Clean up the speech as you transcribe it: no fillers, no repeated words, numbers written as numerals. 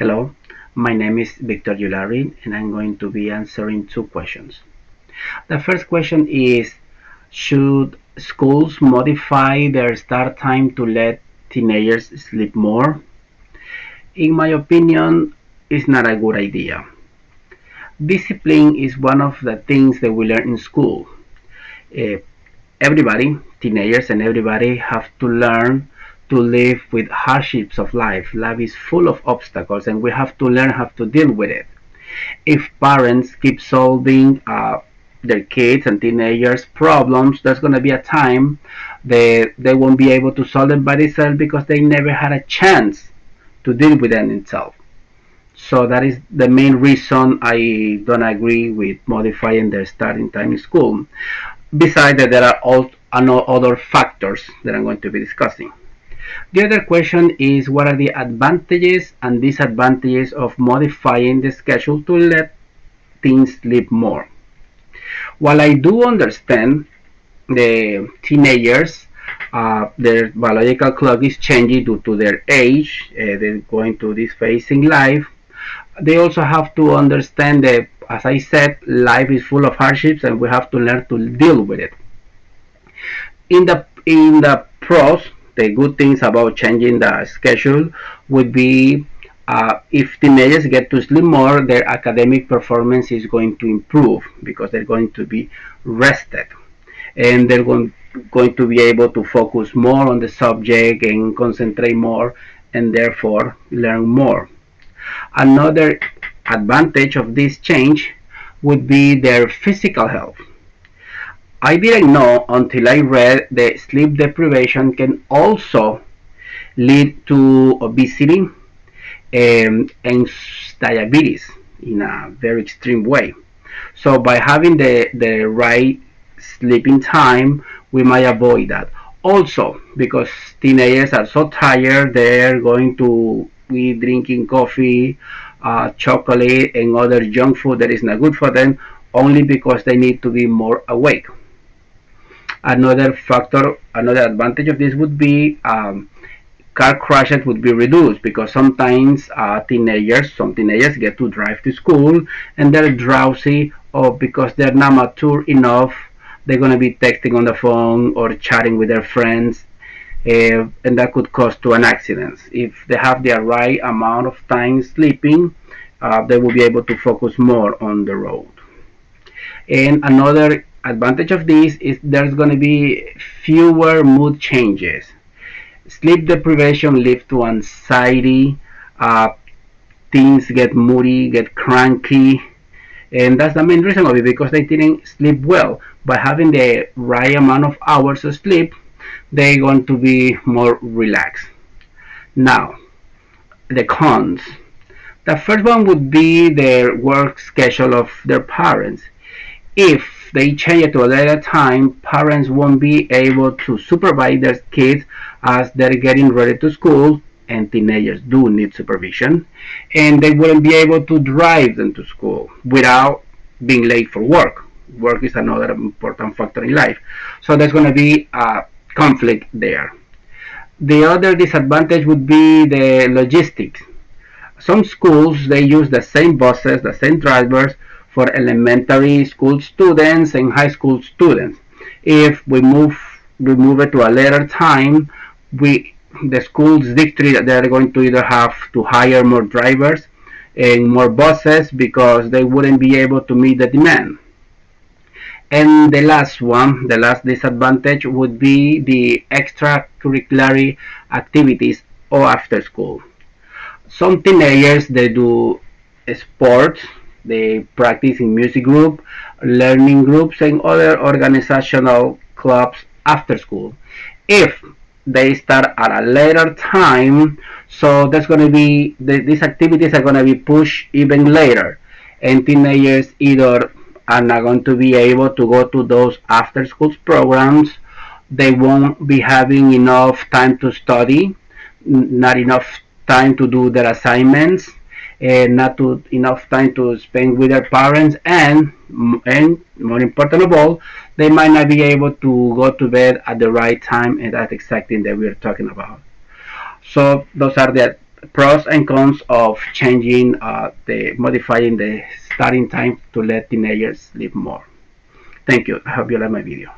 Hello, my name is Victor Yulari and I'm going to be answering two questions. The first question is, should schools modify their start time to let teenagers sleep more? In my opinion, it's not a good idea. Discipline is one of the things that we learn in school. Uh, Everybody, teenagers and everybody, have to learn to live with hardships of life. Life is full of obstacles and we have to learn how to deal with it. If parents keep solving their kids and teenagers problems, there's going to be a time they won't be able to solve them by themselves because they never had a chance to deal with them themselves. So that is the main reason I don't agree with modifying their starting time in school. Besides that, there are all other factors that I'm going to be discussing. The other question is, what are the advantages and disadvantages of modifying the schedule to let teens sleep more? While I do understand the teenagers, their biological clock is changing due to their age, they're going through this phase in life. They also have to understand that, as I said, life is full of hardships and we have to learn to deal with it. In the pros, the good things about changing the schedule would be, if teenagers get to sleep more, their academic performance is going to improve because they're going to be rested and they're going to be able to focus more on the subject and concentrate more and therefore learn more. Another advantage of this change would be their physical health. I didn't know until I read that sleep deprivation can also lead to obesity and diabetes in a very extreme way. So by having the right sleeping time, we might avoid that. Also, because teenagers are so tired, they're going to be drinking coffee, chocolate, and other junk food that is not good for them, only because they need to be more awake. Another advantage of this would be, car crashes would be reduced because sometimes some teenagers get to drive to school and they're drowsy, or because they're not mature enough, they're going to be texting on the phone or chatting with their friends, and that could cause to an accident. If they have the right amount of time sleeping, they will be able to focus more on the road. And another advantage of this is there's going to be fewer mood changes. Sleep deprivation leads to anxiety. Uh, Teens get moody, get cranky, and that's the main reason of it because they didn't sleep well. By having the right amount of hours of sleep, they're going to be more relaxed. Now, the cons. The first one would be the work schedule of their parents. If they change it to a later time, parents won't be able to supervise their kids as they're getting ready to school, and teenagers do need supervision, and they wouldn't be able to drive them to school without being late for work. Work is another important factor in life, so there's going to be a conflict there. The other disadvantage would be the logistics. Some schools they use the same buses, the same drivers for elementary school students and high school students. If we move it to a later time, we the schools district they're going to either have to hire more drivers and more buses because they wouldn't be able to meet the demand. And the last disadvantage would be the extracurricular activities or after school. Some teenagers they do sports, they practice in music group, learning groups, and other organizational clubs after school. If they start at a later time, so that's going to be these activities are going to be pushed even later, and teenagers either are not going to be able to go to those after school programs, they won't be having enough time to study, not enough time to do their assignments, and not enough time to spend with their parents, and more important of all, they might not be able to go to bed at the right time, and that's exactly that we're talking about. So those are the pros and cons of changing the modifying the starting time to let teenagers sleep more. Thank you. I hope you like my video.